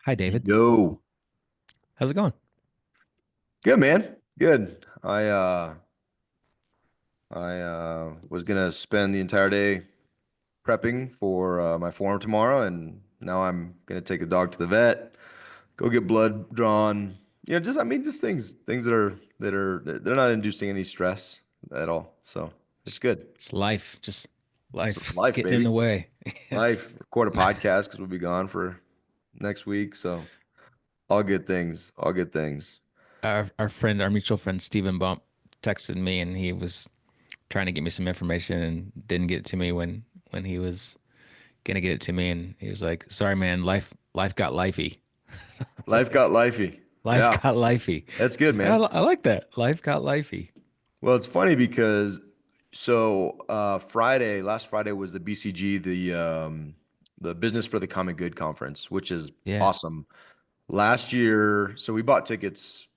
Hi, David. Yo, How's it going? good man, good. I was gonna spend the entire day prepping for my forum tomorrow, and now I'm gonna take the dog to the vet, go get blood drawn. Just things that they're not inducing any stress at all. So it's Just, good. just life, just So life life, getting in the baby, way. life. Record a podcast because we'll be gone for next week. So all good things, all good things. Our mutual friend Stephen Bump texted me, and he was trying to get me some information and didn't get it to me when he was gonna get it to me, and he was like, "Sorry, man, life got lifey." It's Life like got lifey. life Yeah, got lifey. that's I good, was like, man. I like that. Life got lifey. Well, it's funny because last Friday was the BCG, the Business for the Common Good conference, which is Yeah. awesome. Last year, so we bought tickets.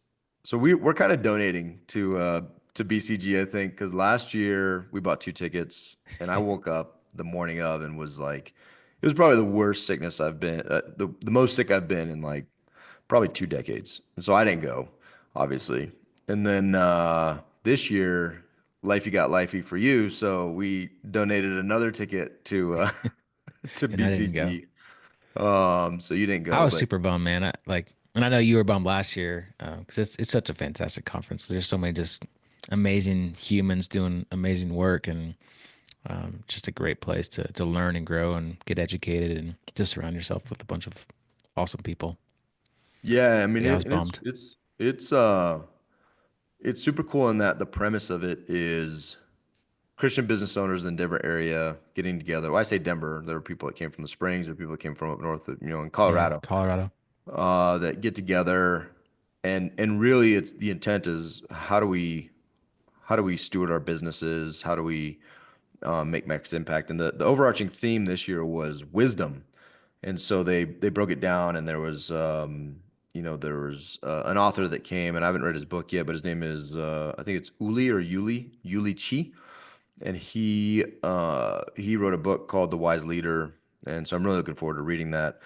So we're kind of donating to BCG, I think, because last year we bought two tickets, and I woke up the morning of and was like, it was probably the worst sickness I've been, the most sick I've been in like probably 2 decades. And so I didn't go, obviously. And then this year, Lifey got Lifey for you, so we donated another ticket to to And I didn't go. BCG. So you didn't I go, was but super bummed, man. And I know you were bummed last year because it's such a fantastic conference. There's so many just amazing humans doing amazing work, and just a great place to learn and grow and get educated and just surround yourself with a bunch of awesome people. yeah, I mean, Yeah, I was and bummed. it's super cool in that the premise of it is Christian business owners in the Denver area getting together. When I say Denver, there were people that came from the Springs, there were people that came from up north, in Yeah, Colorado, Colorado. that get together, and really, it's the intent is how do we steward our businesses? How do we make max impact? And the overarching theme this year was wisdom. And so they broke it down, and there was an author that came, and I haven't read his book yet, but his name is I think it's Uli Chi, and he wrote a book called The Wise Leader, and so I'm really looking forward to reading that.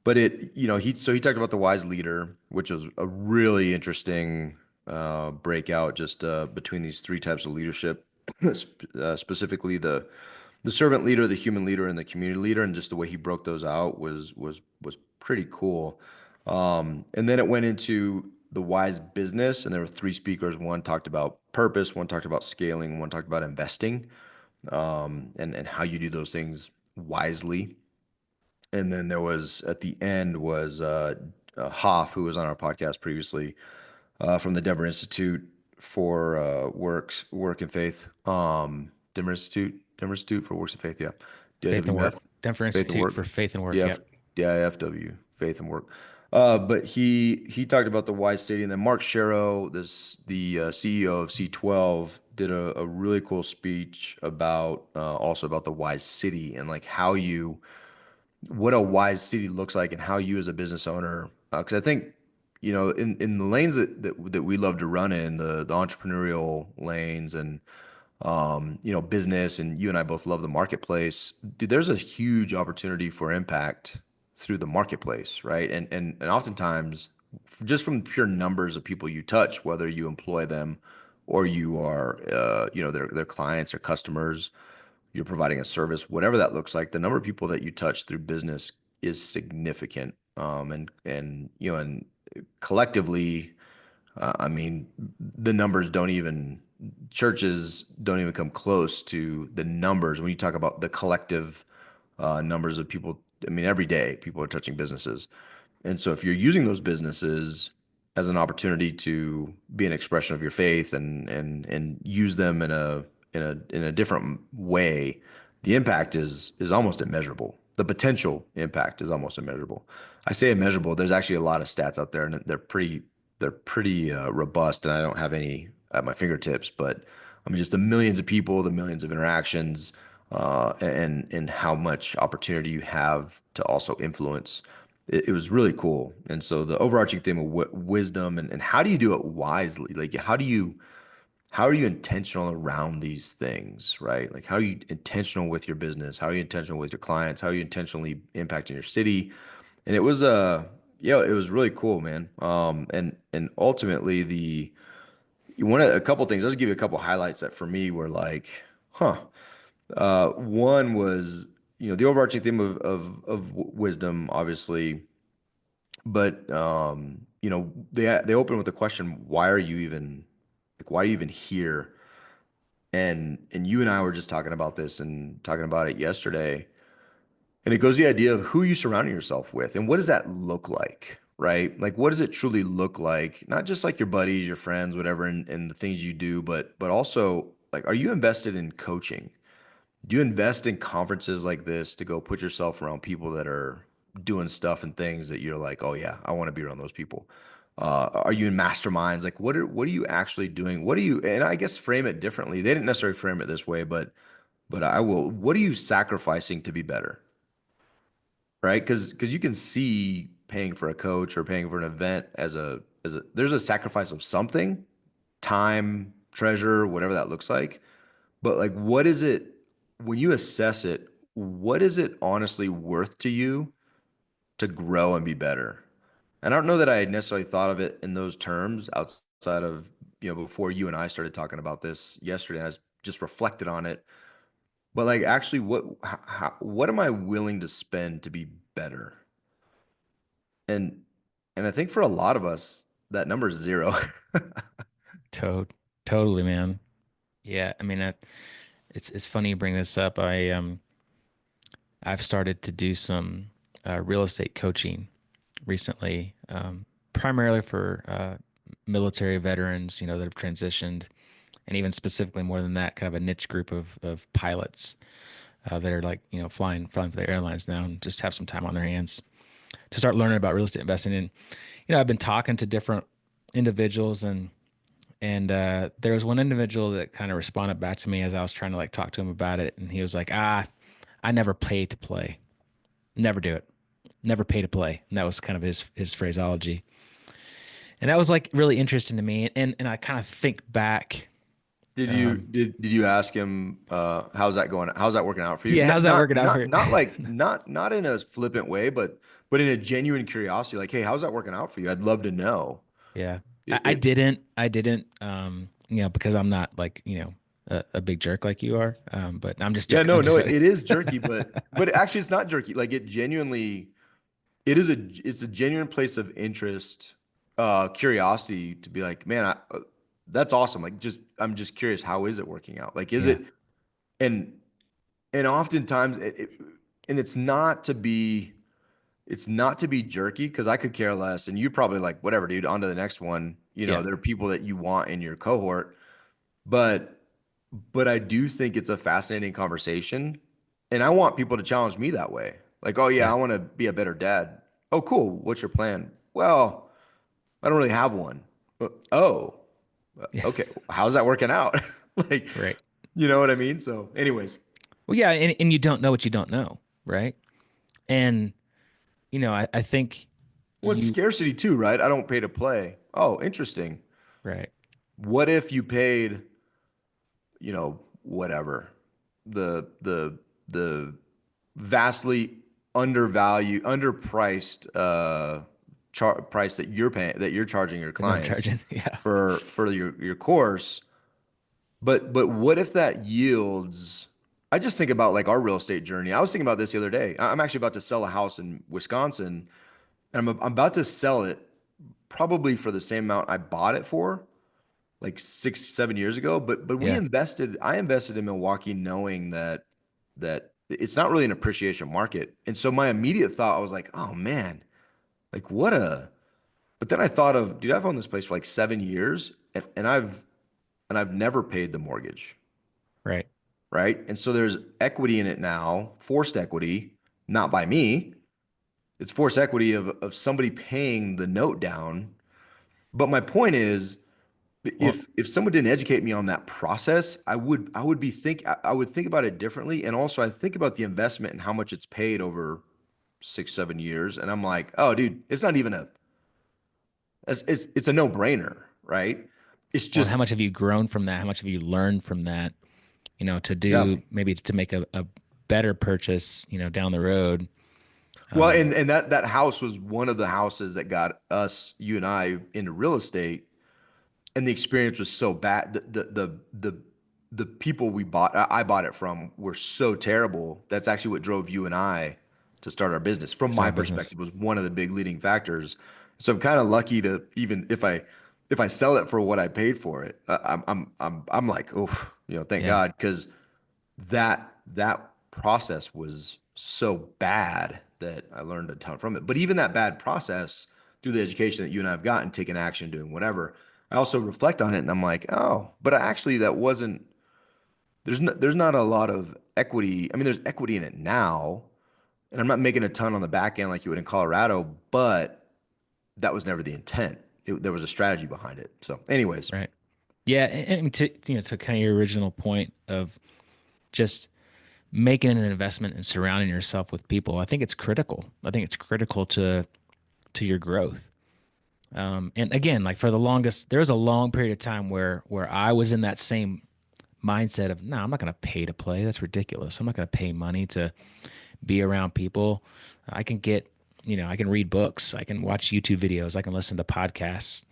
But he talked about the wise leader, which was a really interesting breakout just between these three types of leadership, specifically the servant leader, the human leader, and the community leader, and just the way he broke those out was pretty cool. And then it went into the wise business, and there were three speakers. One talked about purpose, one talked about scaling, one talked about investing, and how you do those things wisely. And then there was at the end was Hoff, who was on our podcast previously, from the Denver Institute for Work and Faith. Denver Institute for Works and Faith, yeah. Faith and DIWF, Work. Denver Faith and Institute Work, for Faith and Work. DF, Yep. DIFW, Faith and Work. But he talked about the wise city, and then Mark Sharrow, the CEO of C12, did a really cool speech about also about the wise city and like how you what a wise city looks like and how you as a business owner, because I think, in the lanes that we love to run in, the entrepreneurial lanes and business, and you and I both love the marketplace. Dude, there's a huge opportunity for impact through the marketplace, right? And oftentimes, just from pure numbers of people you touch, whether you employ them or you are, their clients or customers, you're providing a service, whatever that looks like, the number of people that you touch through business is significant. And collectively, I mean, the numbers don't even churches don't even come close to the numbers when you talk about the collective numbers of people. I mean, every day people are touching businesses, and so if you're using those businesses as an opportunity to be an expression of your faith and use them in a different way, the impact is almost immeasurable. The potential impact is almost immeasurable. I say immeasurable. There's actually a lot of stats out there, and they're pretty robust, and I don't have any at my fingertips. But I mean, just the millions of people, the millions of interactions, and how much opportunity you have to also influence. It was really cool. And so the overarching theme of wisdom and how do you do it wisely? Like how are you intentional around these things, right? Like how are you intentional with your business? How are you intentional with your clients? How are you intentionally impacting your city? And it was yeah, it was really cool, man. And ultimately you want a couple things. I'll just give you a couple highlights that for me were like, huh. One was, the overarching theme of wisdom, obviously, but they open with the question, why are you even here? And you and I were just talking about this and talking about it yesterday. And it goes the idea of who you surrounding yourself with and what does that look like, right? Like what does it truly look like? Not just like your buddies, your friends, whatever, and the things you do, but also like, are you invested in coaching? Do you invest in conferences like this to go put yourself around people that are doing stuff and things that you're like, oh yeah, I want to be around those people? Are you in masterminds? Like what are you actually doing? What do you, and I guess frame it differently. They didn't necessarily frame it this way, but I will. What are you sacrificing to be better? Right? Because you can see paying for a coach or paying for an event as a there's a sacrifice of something, time, treasure, whatever that looks like. But like, what is it when you assess it? What is it honestly worth to you to grow and be better? And I don't know that I had necessarily thought of it in those terms outside of, before you and I started talking about this yesterday. I was just reflected on it. But like, actually, what am I willing to spend to be better? And and I think for a lot of us, that number is zero. To Totally, man. Yeah, I mean, it's funny you bring this up. I've started to do some real estate coaching recently, primarily for military veterans, that have transitioned, and even specifically more than that, kind of a niche group of pilots that are like, flying for the airlines now and just have some time on their hands to start learning about real estate investing. And I've been talking to different individuals, and there was one individual that kind of responded back to me as I was trying to like talk to him about it, and he was like, I never pay to play, never do it, never pay to play, and that was kind of his phraseology. And that was like really interesting to me. And I kind of think back. Did you ask him how's that going? How's that working out for you? Yeah, how's Not that not working out for not you? not like not in a flippant way, but in a genuine curiosity, like, hey, how's that working out for you? I'd love to know. Yeah. I, It, I it didn't. I didn't. Because I'm not like, a big jerk like you are. But I'm just yeah, joking. no, I'm no, just it, joking. it is jerky, but actually it's not jerky. Like it genuinely it's a genuine place of interest, curiosity to be like, man, that's awesome. Like just I'm just curious, how is it working out? Like is Yeah. it and and oftentimes and it's not to be jerky because I could care less. And you probably like, whatever, dude, on to the next one. Yeah. There are people that you want in your cohort, but I do think it's a fascinating conversation. And I want people to challenge me that way. Like, oh yeah, Yeah. I want to be a better dad. Oh, cool. What's your plan? Well, I don't really have one. Oh, Yeah. okay. How's that working out? Like, Right. you know what I mean? So, anyways, Well, yeah. And you don't know what you don't know. Right. And, I think well, it's you, scarcity too, right? I don't pay to play. Oh, interesting. right. What if you paid, whatever, the vastly underpriced price that you're charging your That I'm clients charging. Yeah. for your course. But what if that yields? I just think about like our real estate journey. I was thinking about this the other day. I'm actually about to sell a house in Wisconsin, and I'm about to sell it probably for the same amount I bought it for like 6, 7 years ago. But Yeah. I invested in Milwaukee knowing that it's not really an appreciation market. And so my immediate thought, I was like, oh man, like but then I thought of, dude, I've owned this place for like 7 years and I've never paid the mortgage. Right. Right. And so there's equity in it now, forced equity, not by me. It's forced equity of somebody paying the note down. But my point is, Well, if someone didn't educate me on that process, I would think about it differently. And also I think about the investment and how much it's paid over 6, 7 years. And I'm like, oh dude, it's a no-brainer, right? It's well, how just, much have you grown from that? How much have you learned from that, to yeah. do maybe to make a better purchase, down the road? Well, and that house was one of the houses that got us, you and I, into real estate, and the experience was so bad. The people I bought it from were so terrible. That's actually what drove you and I to start our business. From my Start a business. perspective, was one of the big leading factors. So I'm kind of lucky to, even if I sell it for what I paid for it, I'm like, oh, thank Yeah. God, because that process was so bad that I learned a ton from it. But even that bad process, through the education that you and I have gotten, taking action, doing whatever, I also reflect on it and I'm like, oh, but actually that wasn't, there's not a lot of equity. I mean, there's equity in it now, and I'm not making a ton on the back end like you would in Colorado, but that was never the intent. There was a strategy behind it. So, anyways, Right. Yeah. And to kind of your original point of just making an investment and surrounding yourself with people, I think it's critical. I think it's critical to your growth. And again, like for the longest, there was a long period of time where I was in that same mindset of, no, I'm not going to pay to play. That's ridiculous. I'm not going to pay money to be around people. I can get, I can read books. I can watch YouTube videos. I can listen to podcasts.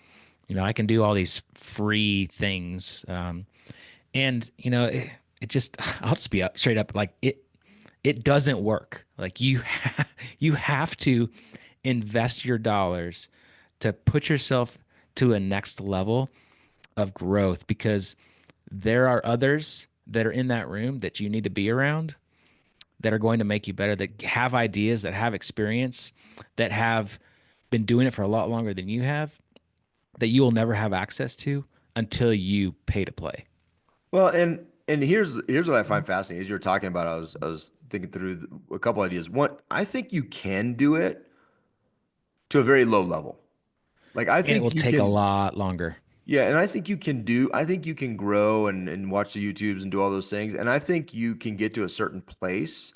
I can do all these free things. And it just, I'll just be up straight up. Like it doesn't work. Like you have to invest your dollars to put yourself to a next level of growth, because there are others that are in that room that you need to be around, that are going to make you better, that have ideas, that have experience, that have been doing it for a lot longer than you have, that you will never have access to until you pay to play. well, and here's what I find fascinating. As you were talking about, I was thinking through a couple ideas. One, I think you can do it to a very low level. Like I And it will think you take a can, lot longer. yeah, and I think you can grow and watch the YouTubes and do all those things. And I think you can get to a certain place.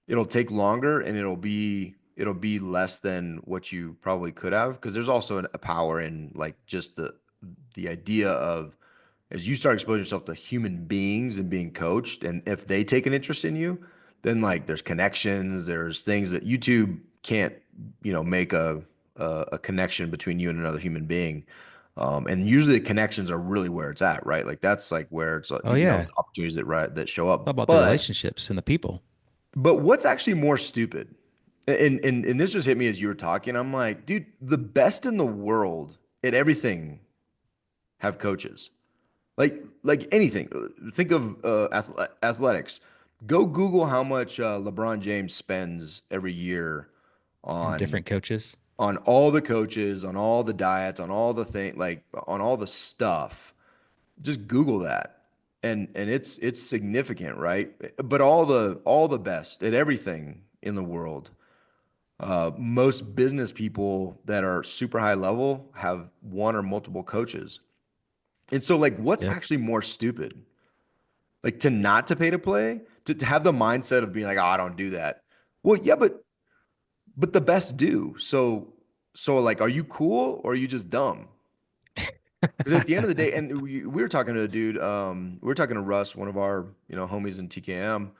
It'll take longer and it'll be less than what you probably could have, because there's also a power in like just the idea of, as you start exposing yourself to human beings and being coached, and if they take an interest in you, then like there's connections, there's things that YouTube can't, make a connection between you and another human being. And usually the connections are really where it's at, right? Like that's like where it's, Oh yeah. the opportunities that show It's all up. about the But relationships and the people. what's actually more stupid, and this just hit me as you were talking. I'm like, dude, the best in the world at everything have coaches. Like anything. Think of athletics. Go Google how much LeBron James spends every year And on different coaches. all the coaches, on all the diets, on all the thing, like on all the stuff. Just Google that, and it's significant, right? But all the best at everything in the world. Most business people that are super high level have one or multiple coaches. And so, like, what's Yep. actually more stupid? Like to not to pay to play, to have the mindset of being like, oh, I don't do that. Well, yeah, but the best do. So like, are you cool or are you just dumb? Because at the end of the day, and we were talking to a dude, we were talking to Russ, one of our homies in TKM,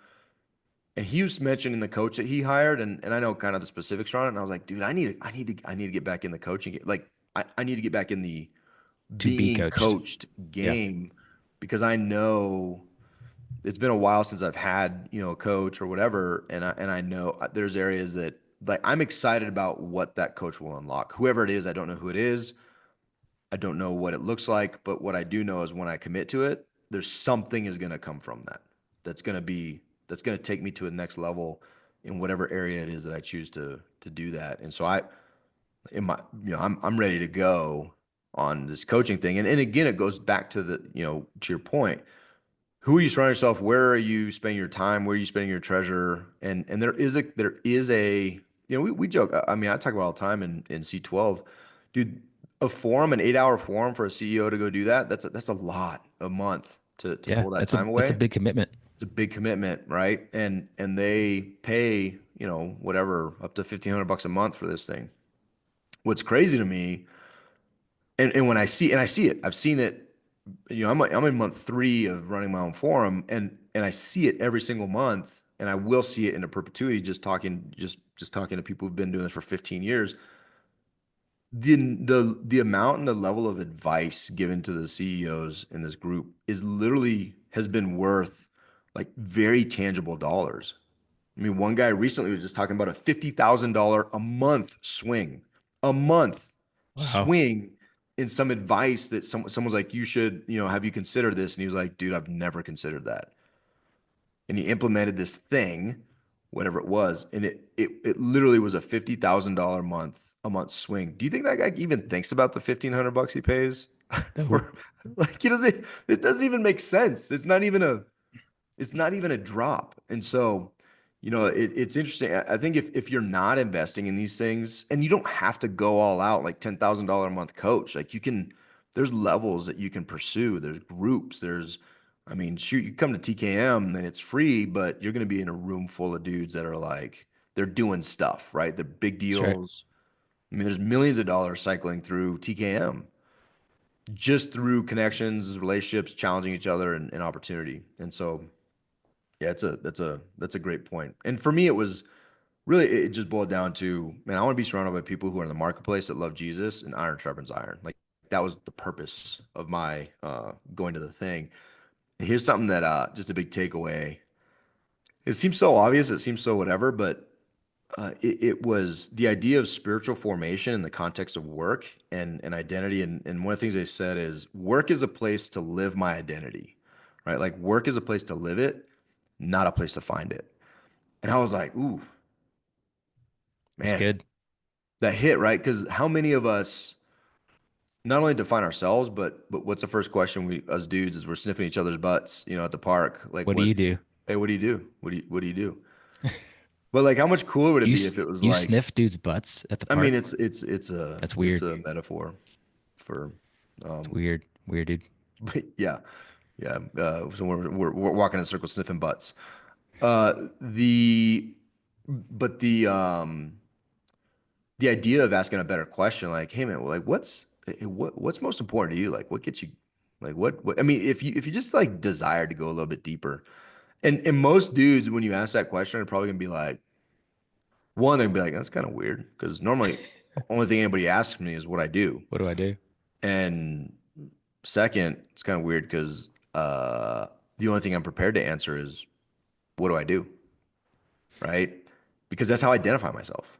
and he was mentioning the coach that he hired, and I know kind of the specifics on it, and I was like, dude, I need to get back in the coaching game. Like I need to get back in the To be being coached. coached Yeah. game, because I know it's been a while since I've had, a coach or whatever, and I know there's areas that like I'm excited about what that coach will unlock. Whoever it is, I don't know who it is. I don't know what it looks like, but what I do know is when I commit to it, there's something is going to come from that. That's going to take me to a next level in whatever area it is that I choose to do that. And so in my, I'm ready to go on this coaching thing. And again, it goes back to to your point. Who are you surrounding yourself? Where are you spending your time? Where are you spending your treasure? And there is a we joke. I mean, I talk about it all the time in C12, dude. A forum, an 8-hour forum for a CEO to go do that. That's a lot a month to Yeah. pull that That's a time that's a away. big commitment. It's a big commitment, right? And they pay whatever, up to $1,500 a month for this thing. What's crazy to me, and when I see it, I've seen it. I'm in month 3 of running my own forum, and I see it every single month. and I will see it in a perpetuity, just talking to people who've been doing this for 15 years. The amount and the level of advice given to the CEOs in this group is literally has been worth like very tangible dollars. I mean, one guy recently was just talking about a $50,000 a month swing, a month Wow. swing in some advice that someone's like, you should, have you considered this? And he was like, dude, I've never considered that. And he implemented this thing, whatever it was, and it literally was a $50,000 a month swing. Do you think that guy even thinks about the 1,500 bucks he pays Nope. for like he doesn't it doesn't even make sense. It's not even a drop. And so, it's interesting. I think if you're not investing in these things, and you don't have to go all out like $10,000 a month coach, like there's levels that you can pursue. There's groups. I mean, shoot, you come to TKM and it's free, but you're going to be in a room full of dudes that are like, they're doing stuff, right? They're big That's right. deals. I mean, there's millions of dollars cycling through TKM just through connections, relationships, challenging each other and opportunity. And so, yeah, that's a great point. And for me, it was really it just boiled down to, man, I want to be surrounded by people who are in the marketplace that love Jesus, and iron sharpens iron. Like that was the purpose of my going to the thing. And here's something that just a big takeaway. It seems so obvious, it seems so whatever, but it was the idea of spiritual formation in the context of work and identity. And one of the things they said is work is a place to live my identity, right? Like work is a place to live it, not a place to find it. And I was like, ooh, That's man, good. that hit, right? Because how many of us not only define ourselves, but what's the first question we us dudes is we're sniffing each other's butts, at the park. Like What do what you do? hey, what do you do? What do you do? But like how much cooler would it You be s- if it was you like sniff dudes' butts at the I mean park? it's a That's it's weird. a metaphor for It's um weird. Weird, dude. but yeah. Yeah. So we're walking in circles sniffing butts. The but the idea of asking a better question, like, hey man, well, like what's most important to you? Like what gets you like what I mean, if you just like desire to go a little bit deeper. And most dudes, when you ask that question, are probably gonna be like, one, they're gonna be like, that's kind of weird. Because normally only thing anybody asks me is what I do. What do I do? And second, it's kind of weird because the only thing I'm prepared to answer is what do I do? Right? Because that's how I identify myself.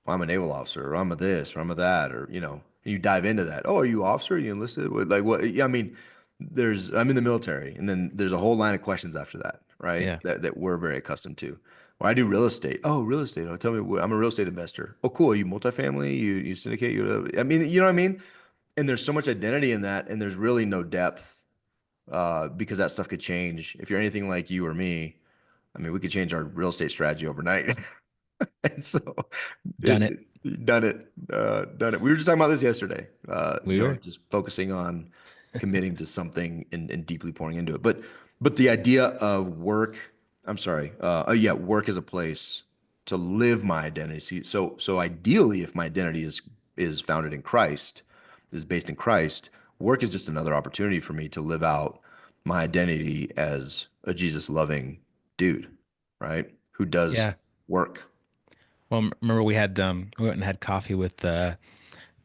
Well, I'm a naval officer, or I'm a this, or I'm a that, or and you dive into that. Oh, are you officer? Are you enlisted? Like what? Yeah, I mean, I'm in the military, and then there's a whole line of questions after that, right? Yeah. That we're very accustomed to. Or I do real estate. Oh, real estate. Oh, tell me, I'm a real estate investor. Oh, cool. Are you multifamily? You syndicate? I mean, you know what I mean? And there's so much identity in that, and there's really no depth because that stuff could change. If you're anything like you or me, I mean, we could change our real estate strategy overnight. And so Done it. done it. We were just talking about this yesterday. We were. Just focusing on committing to something and deeply pouring into it. But the idea of work, I'm sorry. Yeah, work is a place to live my identity. So ideally, if my identity is founded in Christ, is based in Christ, work is just another opportunity for me to live out my identity as a Jesus loving dude, right? Who does Yeah. work. Well, remember we went and had coffee with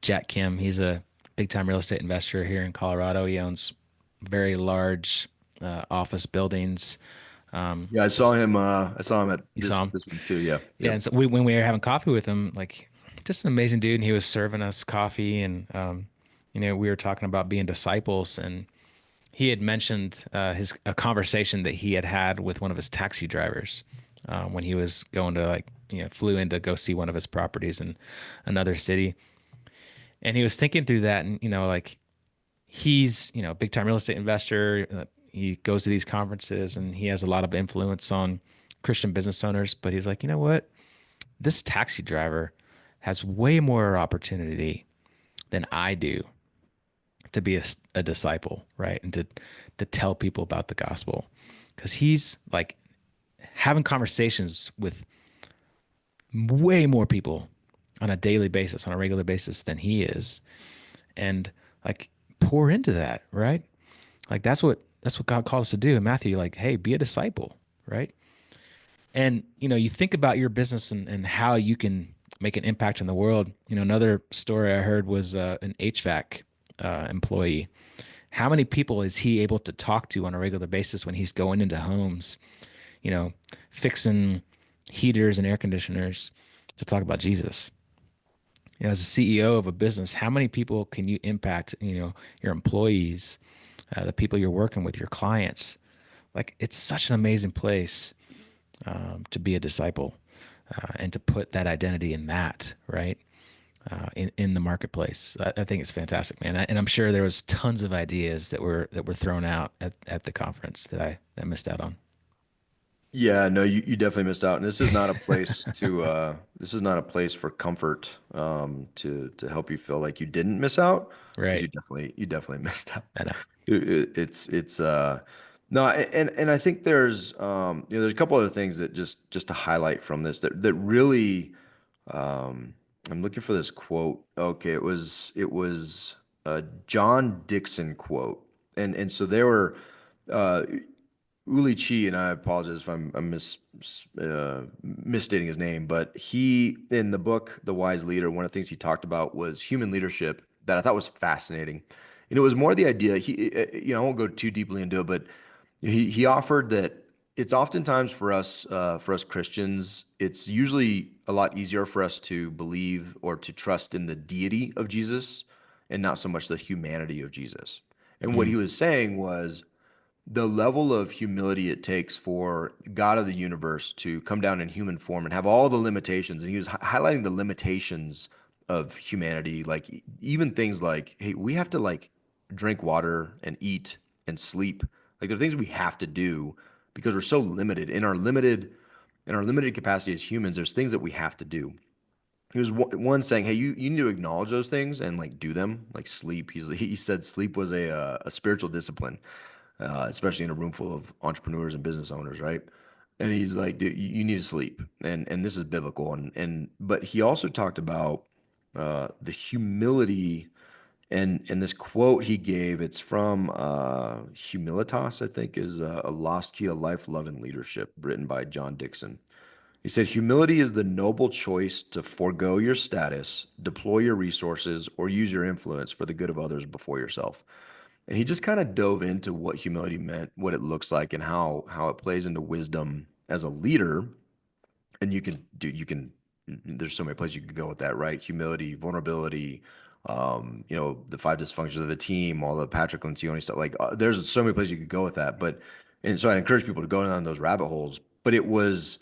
Jack Kim. He's a big time real estate investor here in Colorado. He owns very large office buildings. Yeah, I saw Just him. I saw him at you this saw him. this one's too. Yeah. Yeah, Yep. and so when we were having coffee with him, like just an amazing dude, and he was serving us coffee, and we were talking about being disciples, and he had mentioned his a conversation that he had had with one of his taxi drivers when he was going to flew in to go see one of his properties in another city, and he was thinking through that, and like he's a big time real estate investor. He goes to these conferences, and he has a lot of influence on Christian business owners. But he's like, you know what? This taxi driver has way more opportunity than I do to be a disciple, right? And to tell people about the gospel, because he's like having conversations with way more people on a daily basis, on a regular basis than he is, and like pour into that, right? Like that's what God called us to do in Matthew. Like, hey, be a disciple, right? And you think about your business and how you can make an impact in the world. Another story I heard was an HVAC employee. How many people is he able to talk to on a regular basis when he's going into homes, you know, fixing heaters and air conditioners to talk about Jesus? As a CEO of a business, how many people can you impact? Your employees, the people you're working with, your clients. Like, it's such an amazing place to be a disciple and to put that identity in that, right? In the marketplace. I think it's fantastic, man. And I'm sure there was tons of ideas that were thrown out at the conference that I missed out on. Yeah, no, you definitely missed out. And this is not a place to this is not a place for comfort to help you feel like you didn't miss out, because Right. you definitely missed out. I know. It's no, and I think there's there's a couple other things that just to highlight from this that really I'm looking for this quote. Okay, it was a John Dixon quote. And so there were uh Uli Chi, and I apologize if I'm misstating his name, but he, in the book The Wise Leader, one of the things he talked about was human leadership that I thought was fascinating. And it was more the idea, I won't go too deeply into it, but he offered that it's oftentimes for us Christians, it's usually a lot easier for us to believe or to trust in the deity of Jesus and not so much the humanity of Jesus. And what Mm, he was saying was, the level of humility it takes for God of the universe to come down in human form and have all the limitations. And he was highlighting the limitations of humanity, like even things like, hey, we have to like drink water and eat and sleep. Like there are things we have to do because we're so limited in our limited capacity as humans. There's things that we have to do. He was one saying, "Hey, you need to acknowledge those things and like do them, like sleep." He said sleep was a spiritual discipline, especially in a room full of entrepreneurs and business owners, right? And he's like, dude, you need to sleep, and this is biblical, and but he also talked about the humility, and this quote he gave. It's from Humilitas, I think, is a lost key to life, love, and leadership, written by John Dixon. He said, humility is the noble choice to forego your status, deploy your resources, or use your influence for the good of others before yourself. And he just kind of dove into what humility meant, what it looks like, and how it plays into wisdom as a leader. And you can. There's so many places you could go with that, right? Humility, vulnerability, the five dysfunctions of a team, all the Patrick Lencioni stuff. Like, there's so many places you could go with that. But and so I encourage people to go down those rabbit holes. But it was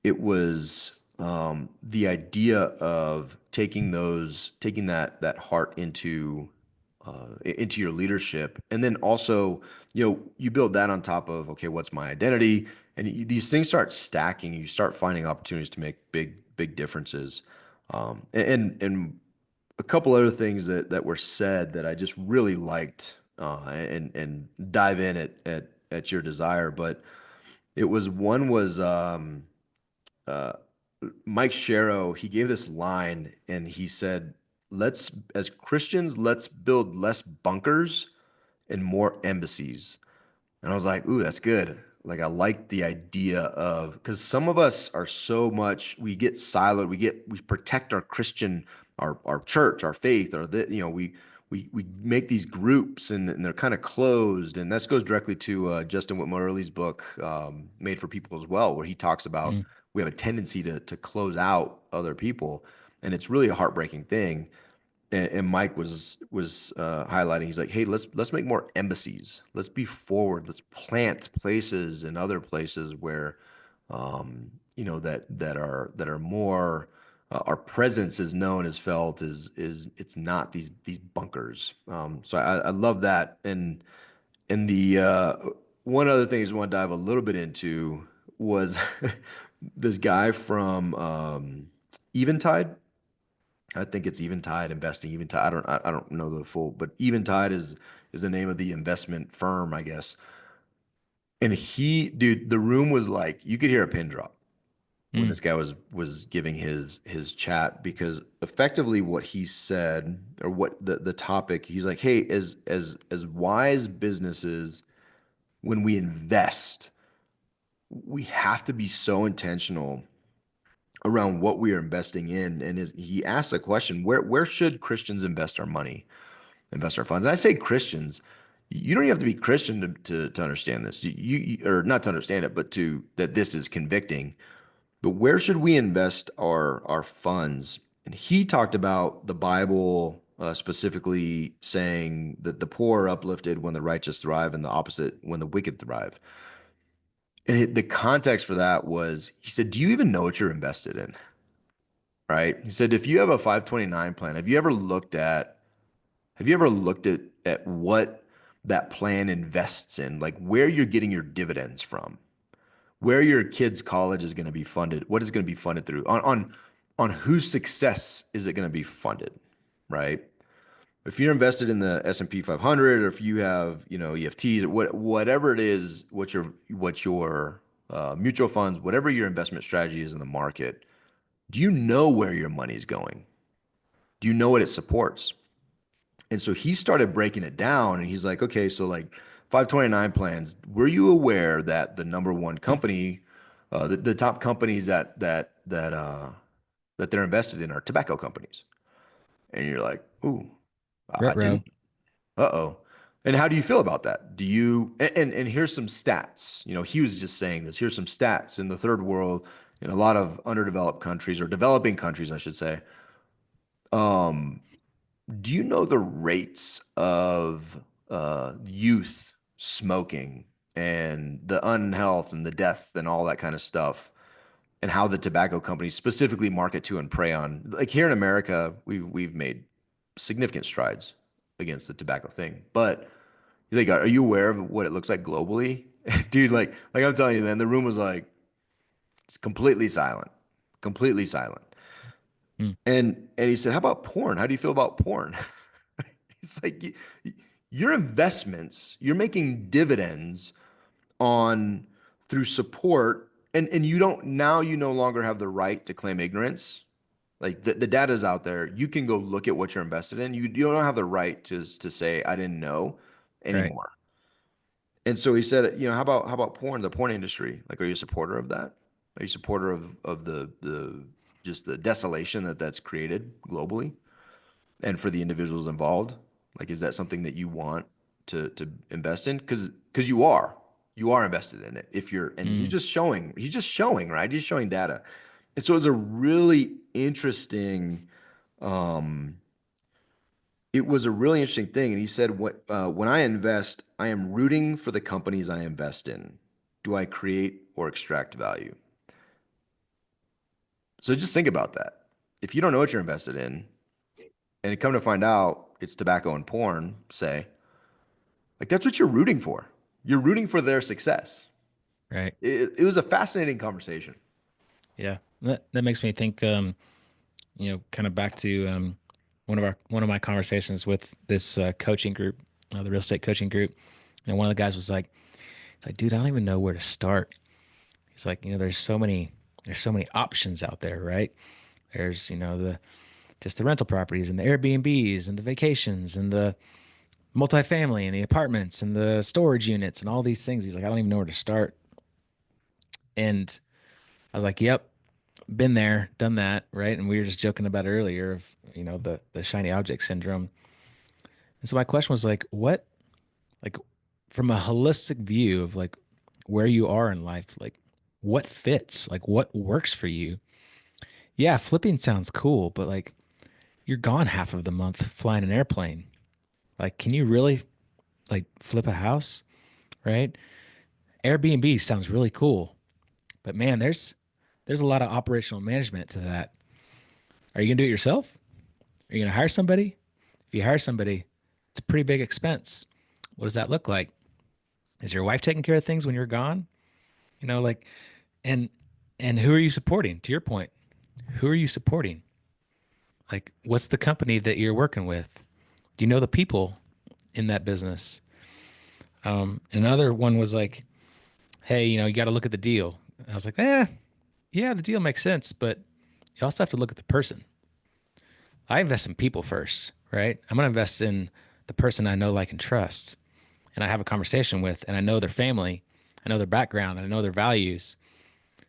the idea of taking that heart into your leadership, and then also you build that on top of, okay, what's my identity, and these things start stacking. You start finding opportunities to make big differences, and a couple other things that were said that I just really liked, and dive in at your desire, but it was one was uh, Mike Sharrow. He gave this line and he said, let's, as Christians, let's build less bunkers and more embassies. And I was like, ooh, that's good. Like, I like the idea of, because some of us are so much, we get siloed, we protect our Christian, our church, our faith, or we make these groups, and they're kind of closed. And this goes directly to Justin Whitmore Early's book, Made for People as well, where he talks about mm, we have a tendency to close out other people. And it's really a heartbreaking thing. And Mike was highlighting. He's like, "Hey, let's make more embassies. Let's be forward. Let's plant places in other places where, that are more. Our presence is known, as felt, is it's not these bunkers. So I love that. And the one other thing I just want to dive a little bit into was this guy from Eventide. I think it's Eventide Investing. Eventide. I don't know the full, but Eventide is the name of the investment firm, I guess. And dude, the room was like you could hear a pin drop when mm. this guy was giving his chat, because effectively what he said, or what the topic, he's like, hey, as wise businesses, when we invest, we have to be so intentional around what we are investing in. And he asked a question, where should Christians invest our money, invest our funds? And I say Christians, you don't even have to be Christian to understand this. Or not to understand it, but to that this is convicting. But where should we invest our funds? And he talked about the Bible specifically saying that the poor are uplifted when the righteous thrive, and the opposite when the wicked thrive. And the context for that was, he said, "Do you even know what you're invested in?" Right? He said, "If you have a 529 plan, have you ever looked at what that plan invests in, like where you're getting your dividends from, where your kid's college is going to be funded, what is going to be funded through, on whose success is it going to be funded, right? If you're invested in the S&P 500, or if you have, EFTs, or whatever it is, what your mutual funds, whatever your investment strategy is in the market, do you know where your money is going? Do you know what it supports?" And so he started breaking it down, and he's like, "Okay, so like 529 plans, were you aware that the number one company, the top companies that they're invested in are tobacco companies?" And you're like, "Ooh, I Retro. didn't. Uh-oh." And how do you feel about that? Do you, and here's some stats. He was just saying this. Here's some stats in the third world, in a lot of underdeveloped countries, or developing countries, I should say. Um, do you know the rates of youth smoking, and the unhealth and the death and all that kind of stuff, and how the tobacco companies specifically market to and prey on? Like here in America, we've made significant strides against the tobacco thing, but you think, are you aware of what it looks like globally? Dude, like I'm telling you, man, the room was like, it's completely silent, completely silent. Hmm. And he said, "How about porn? How do you feel about porn?" It's like, your investments, you're making dividends on through support, and you don't, now you no longer have the right to claim ignorance. Like the data's out there. You can go look at what you're invested in. You don't have the right to say I didn't know Right. anymore. And so he said, how about porn, the porn industry? Like, are you a supporter of that? Are you a supporter of the just the desolation that's created globally and for the individuals involved? Like, is that something that you want to invest in? Because you are invested in it. If you're, and Mm. he's just showing, right? He's showing data. And so it's a really interesting, um, it was a really interesting thing. And he said, when I invest, I am rooting for the companies I invest in. Do I create or extract value? So just think about that. If you don't know what you're invested in, and come to find out it's tobacco and porn, say, like, that's what you're rooting for. You're rooting for their success. Right. It was a fascinating conversation. Yeah. That makes me think, kind of back to one of my conversations with this coaching group, the real estate coaching group. And one of the guys was like, it's like, dude, I don't even know where to start. He's like, there's so many options out there, right? There's, the just the rental properties and the Airbnbs and the vacations and the multifamily and the apartments and the storage units and all these things. He's like, I don't even know where to start. And I was like, yep, been there, done that, right? And we were just joking about it earlier of, the shiny object syndrome. And so my question was like from a holistic view of like where you are in life, like what fits, like what works for you. Yeah, flipping sounds cool, but like you're gone half of the month flying an airplane. Like, can you really like flip a house, right? Airbnb sounds really cool, but man, there's a lot of operational management to that. Are you gonna do it yourself? Are you gonna hire somebody? If you hire somebody, it's a pretty big expense. What does that look like? Is your wife taking care of things when you're gone? Like, and and who are you supporting? To your point, who are you supporting? Like, what's the company that you're working with? Do you know the people in that business? Another one was like, hey, you got to look at the deal. I was like, yeah, the deal makes sense, but you also have to look at the person. I invest in people first, right? I'm going to invest in the person I know, like, and trust, and I have a conversation with, and I know their family, I know their background, I know their values.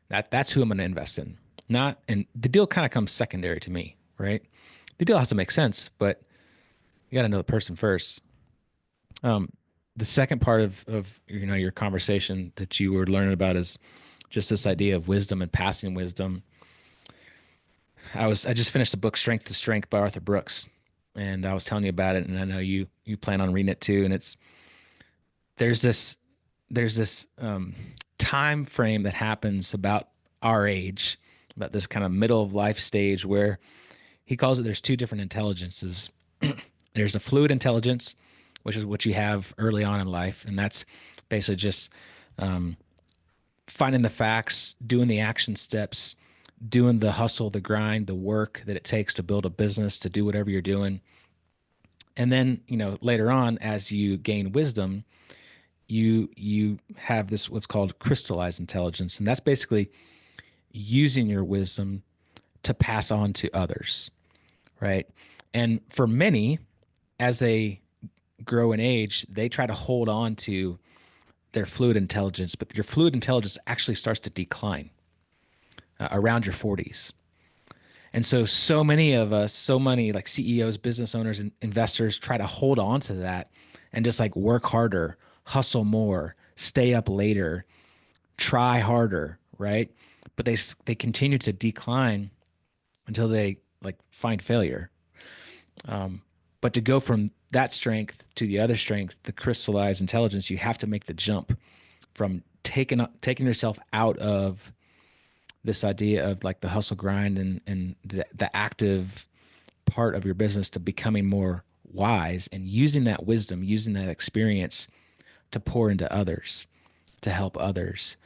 That's who I'm going to invest in. Not and the deal kind of comes secondary to me, right? The deal has to make sense, but you got to know the person first. Um, the second part of your conversation that you were learning about is just this idea of wisdom and passing wisdom. I just finished the book Strength to Strength by Arthur Brooks, and I was telling you about it, and I know you plan on reading it too. And it's there's this there's this time frame that happens about our age, about this kind of middle of life stage where he calls it there's two different intelligences. There's a fluid intelligence, which is what you have early on in life, and that's basically just finding the facts, doing the action steps, doing the hustle, the grind, the work that it takes to build a business, to do whatever you're doing. And then, later on, as you gain wisdom, you have this what's called crystallized intelligence, and that's basically using your wisdom to pass on to others, right? And for many, as they grow in age, they try to hold on to their fluid intelligence, but your fluid intelligence actually starts to decline around your 40s. And so many of us, so many like CEOs, business owners, and investors try to hold on to that and just like work harder, hustle more, stay up later, try harder, right? But they continue to decline until they like find failure. But to go from that strength to the other strength, the crystallized intelligence, you have to make the jump from taking yourself out of this idea of like the hustle grind and the active part of your business to becoming more wise and using that wisdom, using that experience to pour into others, to help others,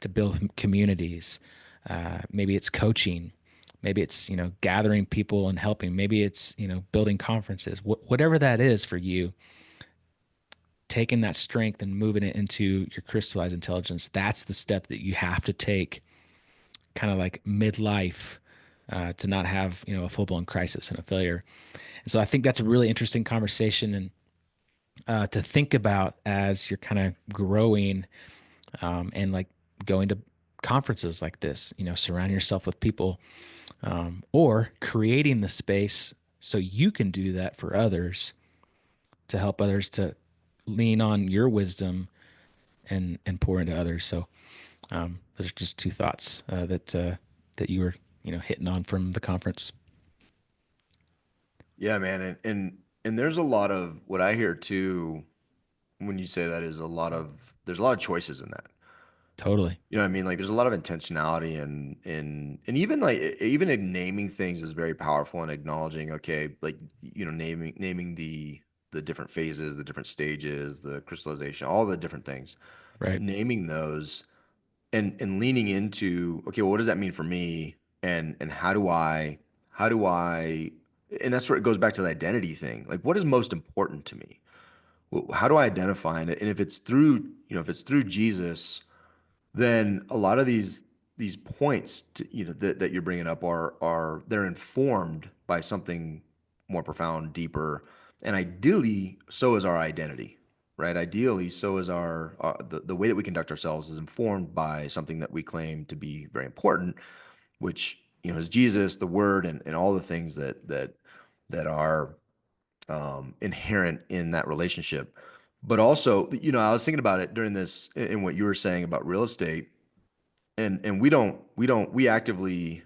to build communities. Maybe it's coaching. Maybe it's, gathering people and helping. Maybe it's, building conferences. Whatever that is for you, taking that strength and moving it into your crystallized intelligence, that's the step that you have to take kind of like midlife to not have, a full blown crisis and a failure. And so I think that's a really interesting conversation and to think about as you're kind of growing and like going to conferences like this, surround yourself with people or creating the space so you can do that for others to help others to lean on your wisdom and pour into others. So those are just two thoughts that you were hitting on from the conference. Yeah, man, and there's a lot of what I hear too when you say that is there's a lot of choices in that. Totally. You know what I mean? Like there's a lot of intentionality and even like even in naming things is very powerful and acknowledging, okay, like naming the different phases, the different stages, the crystallization, all the different things. Right. Naming those and leaning into, okay, well, what does that mean for me? And how do I and that's where it goes back to the identity thing. Like what is most important to me? How do I identify it? And if it's through, if it's through Jesus, then a lot of these points that you're bringing up are they're informed by something more profound, deeper, and ideally so is our identity, right? Ideally, so is the way that we conduct ourselves is informed by something that we claim to be very important, which is Jesus, the Word, and all the things that are inherent in that relationship. But also, I was thinking about it during this in what you were saying about real estate, and we actively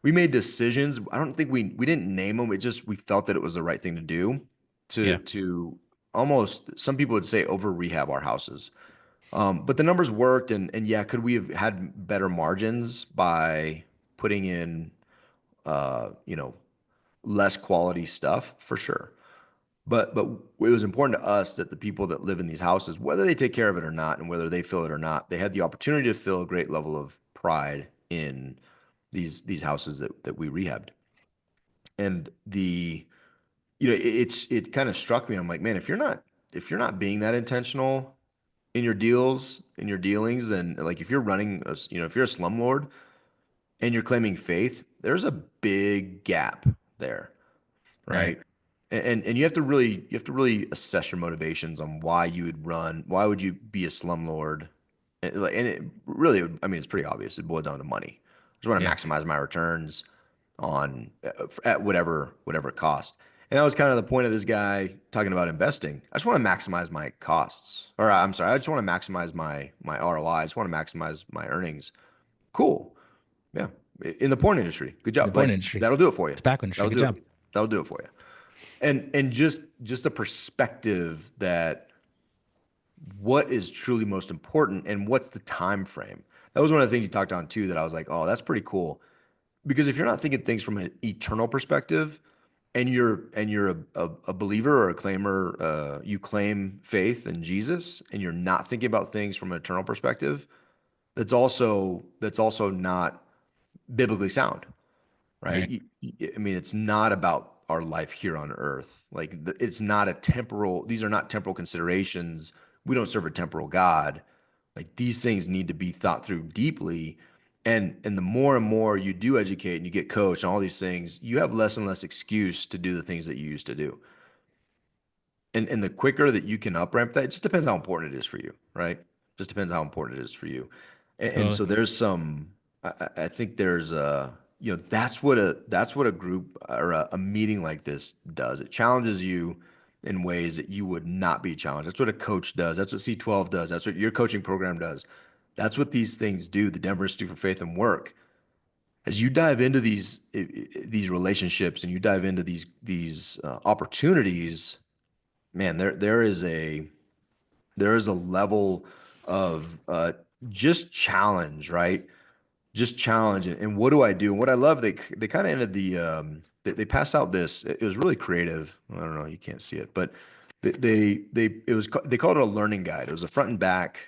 we made decisions. I don't think we didn't name them. It just we felt that it was the right thing to do Yeah. to almost some people would say over rehab our houses. But the numbers worked, and yeah, could we have had better margins by putting in uh, you know less quality stuff for sure. But it was important to us that the people that live in these houses, whether they take care of it or not, and whether they feel it or not, they had the opportunity to feel a great level of pride in these houses that we rehabbed. And it kind of struck me. I'm like, man, if you're not being that intentional in your deals, in your dealings, and like if you're running, if you're a slumlord and you're claiming faith, there's a big gap there, Right. right? And you have to really assess your motivations on why you would run, why would you be a slumlord And it really, I mean, it's pretty obvious. It boiled down to money. I just want to Yeah. maximize my returns on at whatever cost. And that was kind of the point of this guy talking about investing. I just want to maximize my costs, or I'm sorry, I just want to maximize my ROI. I just want to maximize my earnings. Cool. Yeah. In the porn industry. Good In the job. porn Like industry, that'll do it for you. tobacco industry. That'll Good do it. job. That'll do it for you. And just the perspective that what is truly most important and what's the time frame. That was one of the things he talked on too that I was like, oh, that's pretty cool. Because if you're not thinking things from an eternal perspective, and you're a believer or a claimer, you claim faith in Jesus, and you're not thinking about things from an eternal perspective, that's also not biblically sound, right? Right. I mean, it's not about our life here on earth. Like it's not a temporal. These are not temporal considerations. We don't serve a temporal God. Like these things need to be thought through deeply. And the more and more you do educate and you get coached and all these things, you have less and less excuse to do the things that you used to do. And the quicker that you can up ramp that, it just depends how important it is for you, right? Just depends how important it is for you. And Totally. so there's some, I think there's that's what a group or a meeting like this does. It challenges you in ways that you would not be challenged. That's what a coach does. That's what C12 does. That's what your coaching program does. That's what these things do. The Denver Institute for Faith and Work. As you dive into these relationships and you dive into these opportunities, man, there is a level of just challenge, right? Just challenge. And what do I do? And what I love, they kind of ended they passed out this. It was really creative. I don't know, you can't see it, but they called it a learning guide. It was a front and back,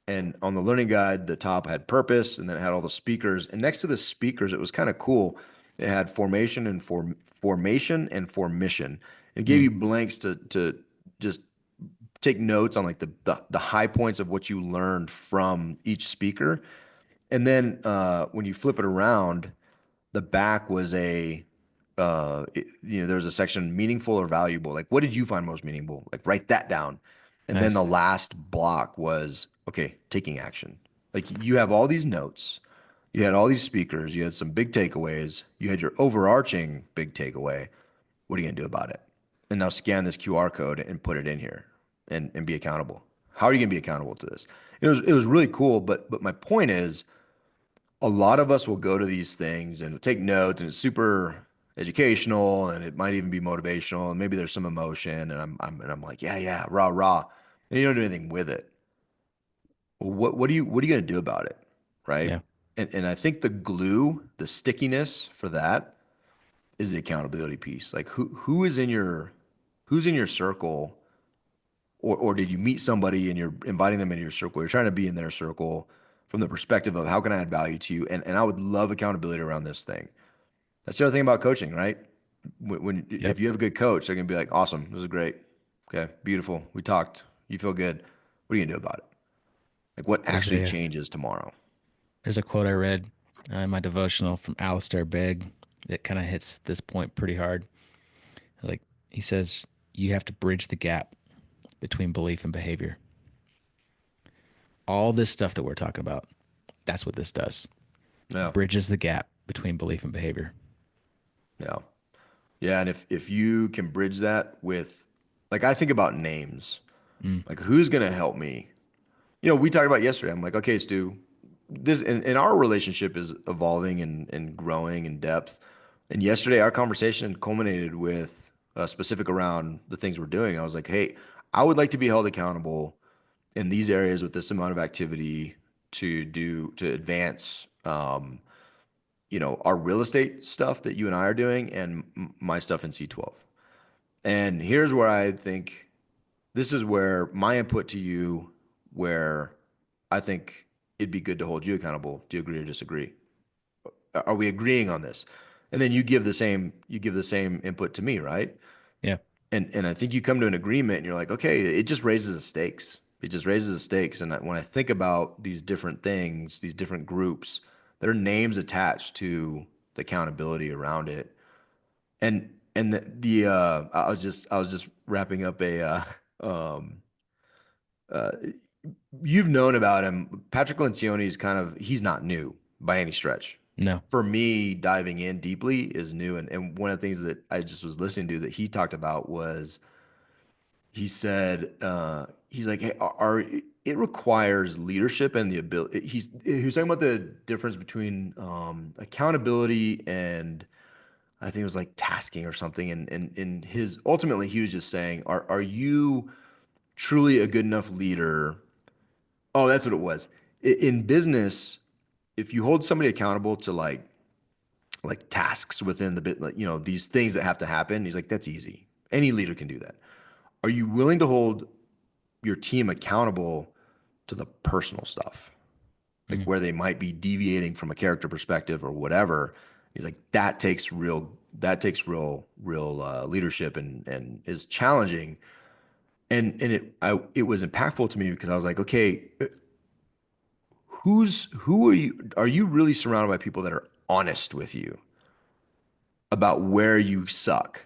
and on the learning guide, the top had purpose, and then it had all the speakers. And next to the speakers, it was kind of cool. It had formation and formation. It gave Mm. you blanks to just take notes on like the high points of what you learned from each speaker. And then when you flip it around, the back was there was a section meaningful or valuable. Like, what did you find most meaningful? Like, write that down. And then the Nice. last block was, okay, taking action. Like, you have all these notes, you had all these speakers, you had some big takeaways, you had your overarching big takeaway. What are you going to do about it? And now scan this QR code and put it in here and be accountable. How are you going to be accountable to this? It was really cool, but my point is a lot of us will go to these things and take notes and it's super educational and it might even be motivational and maybe there's some emotion and I'm like, yeah, yeah, rah, rah. And you don't do anything with it. Well, what are you going to do about it? Right. Yeah. And I think the glue, the stickiness for that is the accountability piece. Like who's in your circle, or did you meet somebody and you're inviting them into your circle? You're trying to be in their circle from the perspective of how can I add value to you? And I would love accountability around this thing. That's the other thing about coaching, right? If Yep. you have a good coach, they're gonna be like, awesome, this is great. Okay, beautiful. We talked. You feel good. What are you gonna do about it? Like what There's actually a changes tomorrow? there's a quote I read in my devotional from Alistair Begg that kind of hits this point pretty hard. Like he says, you have to bridge the gap between belief and behavior. All this stuff that we're talking about, that's what this does. Yeah. Bridges the gap between belief and behavior. Yeah. Yeah. And if you can bridge that with like I think about names, Mm, like who's gonna help me? We talked about yesterday. I'm like, okay, Stu, this and our relationship is evolving and growing in depth. And yesterday, our conversation culminated with a specific around the things we're doing. I was like, hey, I would like to be held accountable in these areas with this amount of activity to advance, our real estate stuff that you and I are doing and my stuff in C12. And here's where I think this is where my input to you, where I think it'd be good to hold you accountable. Do you agree or disagree? Are we agreeing on this? And then you give the same input to me, right? yeah. And I think you come to an agreement and you're like, okay, it just raises the stakes. It just raises the stakes. And when I think about these different things, these different groups, there are names attached to the accountability around it. And I was just wrapping up um uh you've known about him. Patrick Lencioni is he's not new by any stretch. No. For me, diving in deeply is new. And one of the things that I just was listening to that he talked about was he said, he's like, hey, it requires leadership and the ability. He was talking about the difference between accountability and I think it was like tasking or something. And his ultimately he was just saying, are you truly a good enough leader? Oh, that's what it was. In business, if you hold somebody accountable to like tasks within the bit, like, these things that have to happen, he's like, that's easy. Any leader can do that. Are you willing to hold your team accountable to the personal stuff, like Mm. where they might be deviating from a character perspective or whatever? He's like, that takes real leadership and is challenging. And it was impactful to me because I was like, okay, who are you? Are you really surrounded by people that are honest with you about where you suck?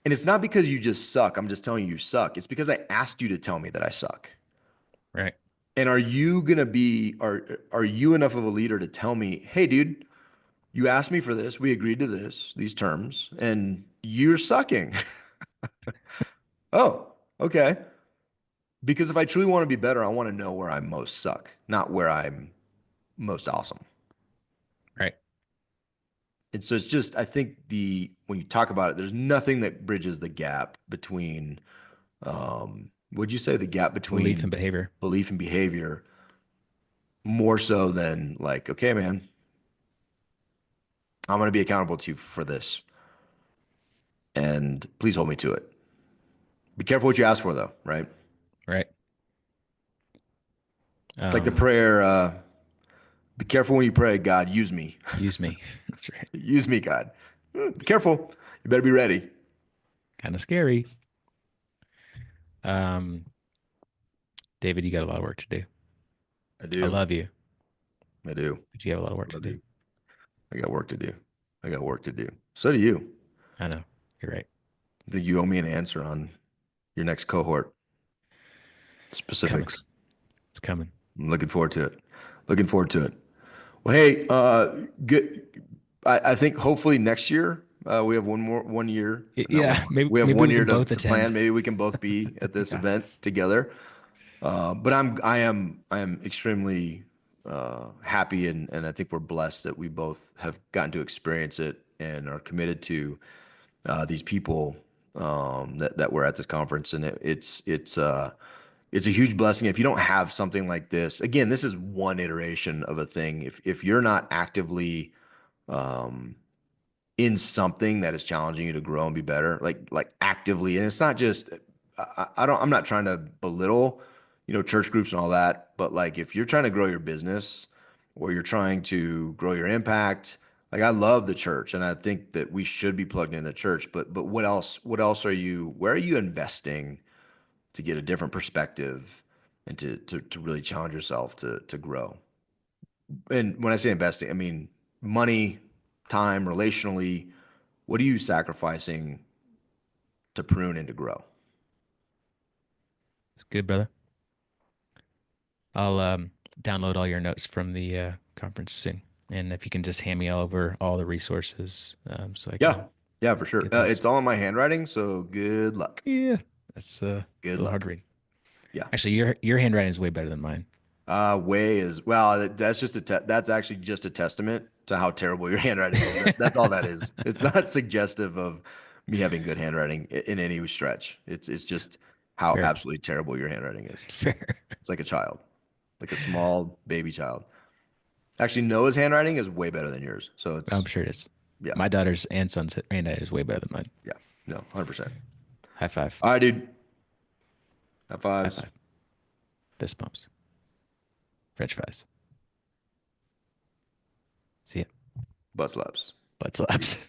And it's not because you just suck. I'm just telling you suck. It's because I asked you to tell me that I suck. Right. And are you enough of a leader to tell me, hey, dude, you asked me for this, we agreed to these terms, and you're sucking. Oh, okay. Because if I truly want to be better, I want to know where I most suck, not where I'm most awesome. Right. And so it's just, I think when you talk about it, there's nothing that bridges the gap between, would you say the gap Belief and between behavior. belief and behavior more so than like, okay, man, I'm going to be accountable to you for this. And please hold me to it. Be careful what you ask for, though, right? Right. It's like the Um, prayer, be careful when you pray, God, use me. use me. That's right. Use me, God. Be careful. You better be ready. Kind of scary. Um, David, you got a lot of work to do. I I do. love you, I do. but you have a lot of work I to love do. you. I got work to do. I got work to do. So do you. I know. You're right. I think you owe me an answer on your next cohort It's coming. specifics. It's coming. I'm looking forward to it. Looking forward to it. Well, hey, good. I think hopefully next year we have 1 year, not one Yeah. more. Maybe We have maybe one we year can to, both to plan. attend. Maybe we can both be at this Yeah. event together. But I am extremely happy and I think we're blessed that we both have gotten to experience it and are committed to these people that were at this conference. And it's a huge blessing. If you don't have something like this, again, this is one iteration of a thing. If you're not actively um, in something that is challenging you to grow and be better, like actively, and it's not just I'm not trying to belittle, church groups and all that, but like if you're trying to grow your business or you're trying to grow your impact, like I love the church and I think that we should be plugged in the church, but what else where are you investing to get a different perspective and to really challenge yourself to grow? And when I say investing, I mean money, time, relationally. What are you sacrificing to prune and to grow? It's good, brother. I'll download all your notes from the conference soon. And if you can just hand me over all the resources so I Yeah, can yeah, for sure. get those. It's all in my handwriting, so good luck. Yeah. That's a Good little hard to luck. read. Yeah. Actually, your handwriting is way better than mine. Way is well. That's actually just a testament to how terrible your handwriting is. That's all that is. It's not suggestive of me having good handwriting in any stretch. It's just how Fair. absolutely terrible your handwriting is. Fair. It's like a child, like a small baby child. Actually, Noah's handwriting is way better than yours. So I'm it's sure it is. yeah, My daughter's and son's handwriting is way better than mine. yeah, no, 100%. High five. All right, dude. High High fives. five. Fist bumps. French fries. See ya. Butt slaps. Butt slaps.